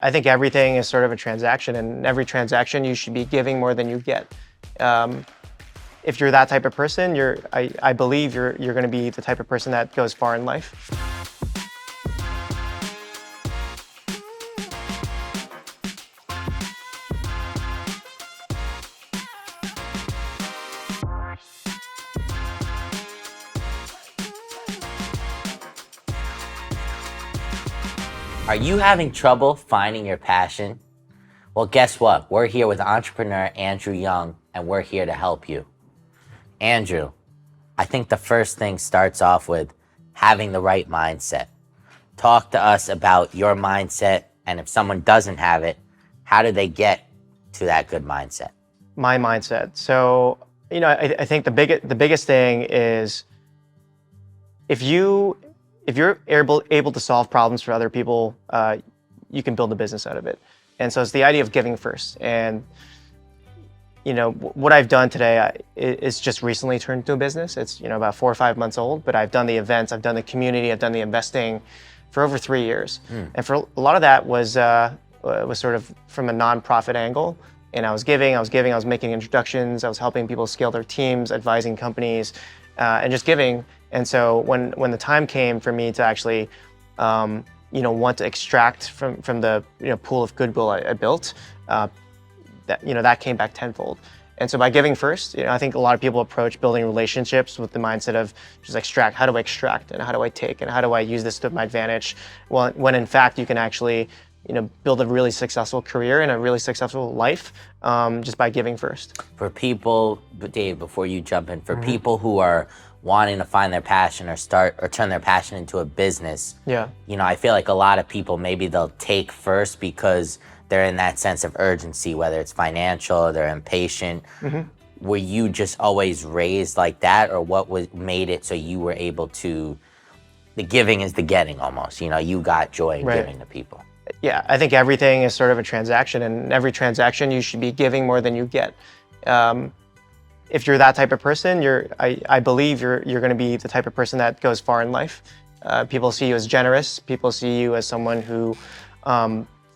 I think everything is sort of a transaction, and every transaction you should be giving more than you get. If you're that type of person, I believe you're going to be the type of person that goes far in life. Are you having trouble finding your passion? Well, guess what? We're here with entrepreneur Andrew Yeung, and we're here to help you. Andrew, I think the first thing starts off with having the right mindset. Talk to us about your mindset, and if someone doesn't have it, how do they get to that good mindset? My mindset. So, I think the biggest thing is if you're able to solve problems for other people, you can build a business out of it. And so it's the idea of giving first. And what I've done today is just recently turned into a business. It's about 4 or 5 months old, but I've done the events, I've done the community, I've done the investing for over 3 years. And for a lot of that was sort of from a nonprofit angle. And I was making introductions, I was helping people scale their teams, advising companies, and just giving. And so when the time came for me to actually want to extract from the pool of goodwill I built, that came back tenfold. And so by giving first, I think a lot of people approach building relationships with the mindset of just extract. How do I extract, and how do I take, and how do I use this to my advantage? Well, when in fact you can actually build a really successful career and a really successful life just by giving first. For people, Dave, before you jump in, for people who are wanting to find their passion or turn their passion into a business, I feel like a lot of people, maybe they'll take first because they're in that sense of urgency, whether it's financial or they're impatient. Were you just always raised like that, or what made it so you were able to, the giving is the getting almost, you got joy in giving to people? Yeah, I think everything is sort of a transaction, and every transaction you should be giving more than you get. If you're that type of person, I believe you're going to be the type of person that goes far in life. People see you as generous. People see you as someone who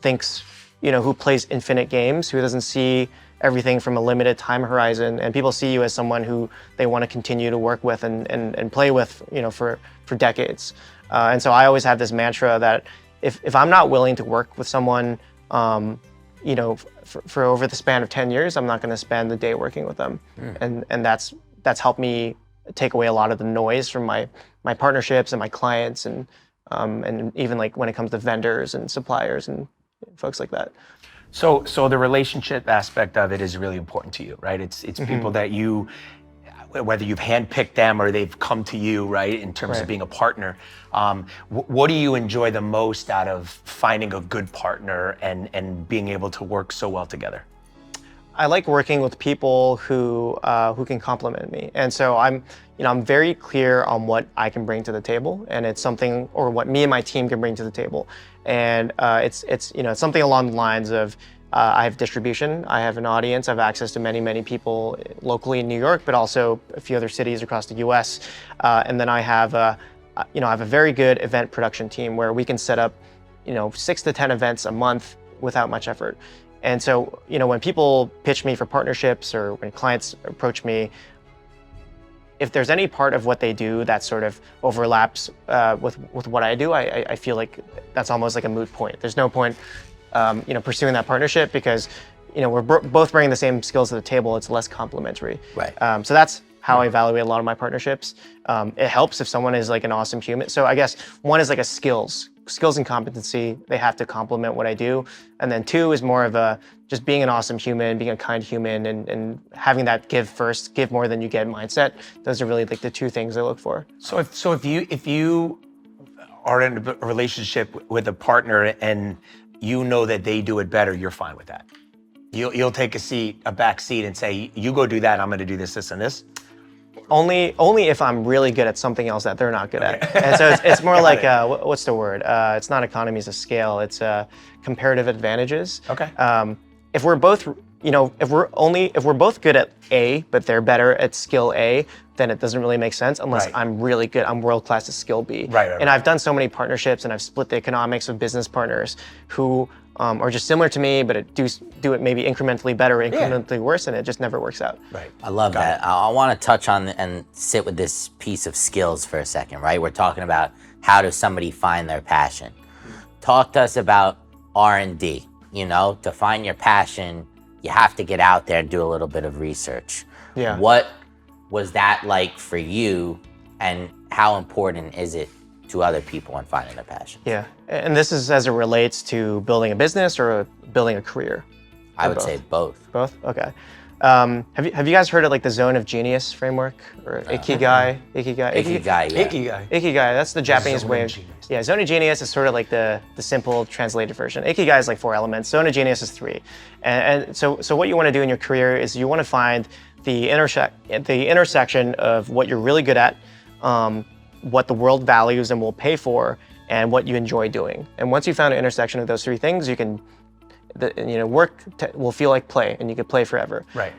thinks, who plays infinite games, who doesn't see everything from a limited time horizon. And people see you as someone who they want to continue to work with and play with, for decades. And so I always have this mantra that if I'm not willing to work with someone, for over the span of 10 years, I'm not going to spend the day working with them. And that's helped me take away a lot of the noise from my partnerships and my clients, and even like when it comes to vendors and suppliers and folks like that. So the relationship aspect of it is really important to you, right? It's people that you, whether you've handpicked them or they've come to you, right, in terms of being a partner. What do you enjoy the most out of finding a good partner and being able to work so well together? I like working with people who can complement me, and so I'm very clear on what I can bring to the table, and it's something, or what me and my team can bring to the table, and it's something along the lines of I have distribution, I have an audience, I have access to many people locally in New York, but also a few other cities across the U.S., and then I have a very good event production team where we can set up 6 to 10 events a month without much effort. And so, when people pitch me for partnerships or when clients approach me, if there's any part of what they do that sort of overlaps with what I do, I feel like that's almost like a moot point. There's no point, pursuing that partnership because, we're both bringing the same skills to the table. It's less complementary. Right. So that's how I evaluate a lot of my partnerships. It helps if someone is like an awesome human. So I guess one is like a skills and competency. They have to complement what I do. And then 2 is more of a just being an awesome human, being a kind human, and having that give first, give more than you get mindset. Those are really like the 2 things I look for. So if you are in a relationship with a partner and you know that they do it better, you're fine with that. You'll take a back seat and say, you go do that, I'm gonna do this, and this. Only if I'm really good at something else that they're not good at. And so it's more like, what's the word? It's not economies of scale, it's comparative advantages. Okay. If we're both, if we're both good at A, but they're better at skill A, then it doesn't really make sense unless I'm really good, I'm world-class at skill B. Right. And I've done so many partnerships and I've split the economics with business partners who or just similar to me, but do it maybe incrementally better, incrementally worse, and it just never works out. Right. I love that. I want to touch on and sit with this piece of skills for a second, right? We're talking about how does somebody find their passion. Talk to us about R&D. You know, to find your passion, you have to get out there and do a little bit of research. Yeah. What was that like for you, and how important is it to other people in finding their passion? Yeah, and this is as it relates to building a business or building a career? I would say both. Both? Okay. Have you guys heard of like the Zone of Genius framework or Ikigai? Ikigai, yeah. Ikigai, that's the Japanese Zone way of of Genius. Yeah, Zone of Genius is sort of like the simple translated version. Ikigai is like 4 elements. Zone of Genius is 3. And so what you want to do in your career is you want to find the intersection of what you're really good at, what the world values and will pay for, and what you enjoy doing. And once you found an intersection of those 3 things, you can work will feel like play, and you could play forever. Right.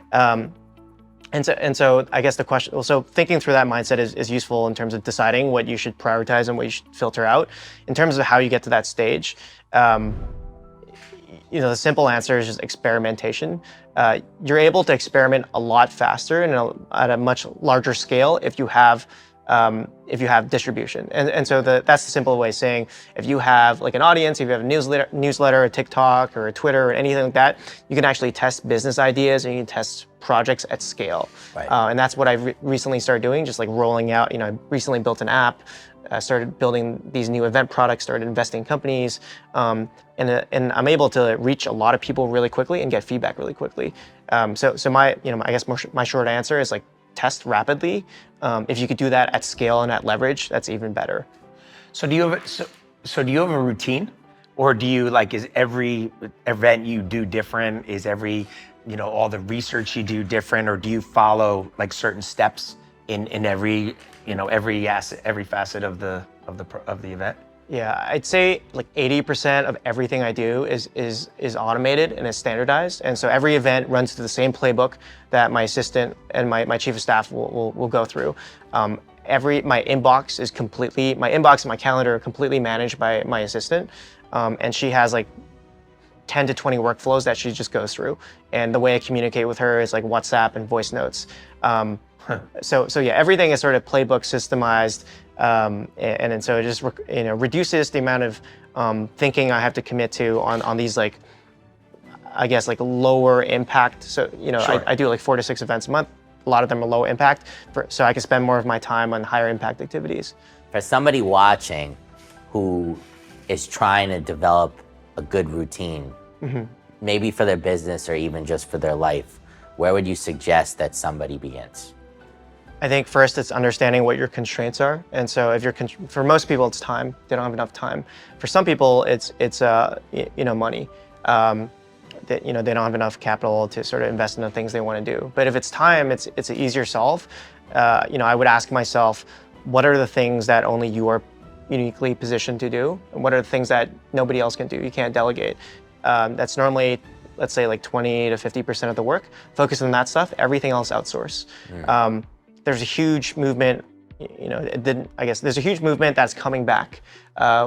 And so I guess the question, so thinking through that mindset is useful in terms of deciding what you should prioritize and what you should filter out. In terms of how you get to that stage, the simple answer is just experimentation. You're able to experiment a lot faster and at a much larger scale if you have distribution. And so that's the simple way of saying, if you have like an audience, if you have a newsletter, a TikTok or a Twitter or anything like that, you can actually test business ideas and you can test projects at scale. Right. And that's what I've recently started doing, just like rolling out, I recently built an app, started building these new event products, started investing in companies, and I'm able to reach a lot of people really quickly and get feedback really quickly. So my, I guess my short answer is like, test rapidly. If you could do that at scale and at leverage, that's even better. So do you have a routine, or do you is every event you do different? Is every all the research you do different, or do you follow like certain steps in every every facet of the event? Yeah, I'd say like 80% of everything I do is automated and is standardized. And so every event runs through the same playbook that my assistant and my chief of staff will go through. My inbox and my calendar are completely managed by my assistant. And she has like 10 to 20 workflows that she just goes through. And the way I communicate with her is like WhatsApp and voice notes. So yeah, everything is sort of playbook systemized. And so it just reduces the amount of thinking I have to commit to on these like, I guess like lower impact. So Sure. I do like 4 to 6 events a month. A lot of them are low impact, so I can spend more of my time on higher impact activities. For somebody watching who is trying to develop a good routine, maybe for their business or even just for their life, where would you suggest that somebody begins? I think first it's understanding what your constraints are. And so if for most people it's time, they don't have enough time. For some people it's money. They don't have enough capital to sort of invest in the things they want to do. But if it's time, it's an easier solve. I would ask myself, what are the things that only you are uniquely positioned to do? And what are the things that nobody else can do? You can't delegate. That's normally, let's say like 20 to 50% of the work. Focus on that stuff, everything else outsource. There's a huge movement, there's a huge movement that's coming back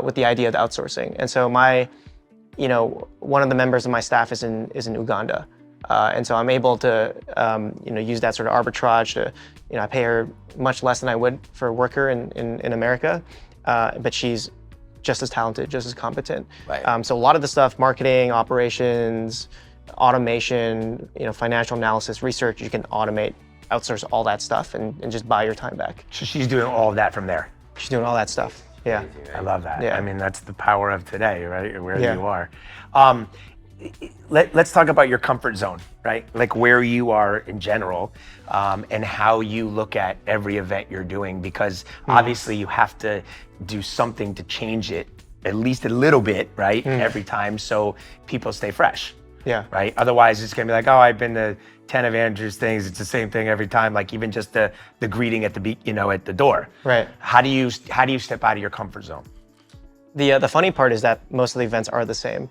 with the idea of outsourcing. And so one of the members of my staff is in Uganda. And so I'm able to, use that sort of arbitrage to, I pay her much less than I would for a worker in America, but she's just as talented, just as competent. Right. So a lot of the stuff, marketing, operations, automation, financial analysis, research, you can outsource all that stuff and just buy your time back. So she's doing all of that from there. She's doing all that stuff. Yeah. I love that. Yeah. I mean, that's the power of today, right? Where Yeah. you are. Let's talk about your comfort zone, right? Like where you are in general, and how you look at every event you're doing, because obviously you have to do something to change it at least a little bit, right? Every time, so people stay fresh. Yeah. Right. Otherwise, it's gonna be like, oh, I've been to 10 of Andrew's things. It's the same thing every time. Like even just the greeting at the door. Right. How do you step out of your comfort zone? The funny part is that most of the events are the same.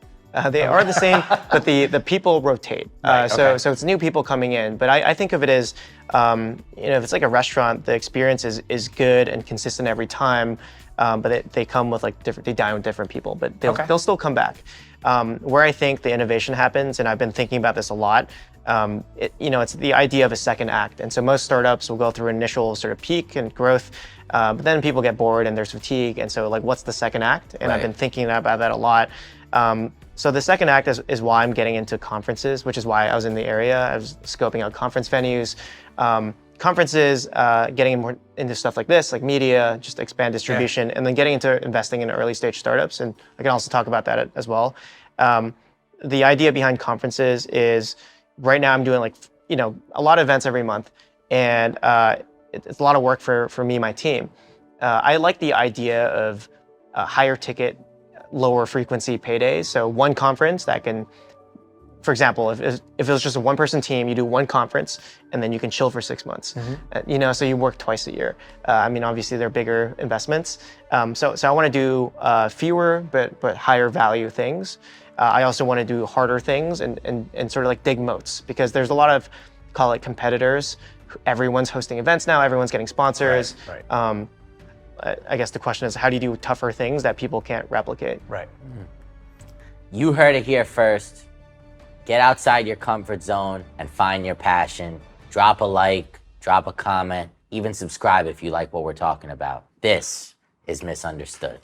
They are the same, but the people rotate. Right, okay. So it's new people coming in. But I think of it as, if it's like a restaurant, the experience is good and consistent every time. But they come with like they dine with different people, but they'll still come back. Where I think the innovation happens, and I've been thinking about this a lot, it's the idea of a second act. And so most startups will go through an initial sort of peak and growth, but then people get bored and there's fatigue. And so like, what's the second act? And I've been thinking about that a lot. So the second act is why I'm getting into conferences, which is why I was in the area. I was scoping out conference venues, conferences, getting more into stuff like this, like media, just expand distribution, and then getting into investing in early stage startups. And I can also talk about that as well. The idea behind conferences is right now I'm doing a lot of events every month, and it's a lot of work for me and my team. I like the idea of higher ticket, lower frequency paydays. So one conference that can, for example, if it was just a one-person team, you do one conference and then you can chill for 6 months. So you work twice a year. Obviously they're bigger investments. So I want to do fewer but higher value things. I also want to do harder things and sort of like dig moats, because there's a lot of, call it competitors. Everyone's hosting events now. Everyone's getting sponsors. Right. I guess the question is, how do you do tougher things that people can't replicate? Right. You heard it here first. Get outside your comfort zone and find your passion. Drop a like, drop a comment, even subscribe if you like what we're talking about. This is Misunderstood.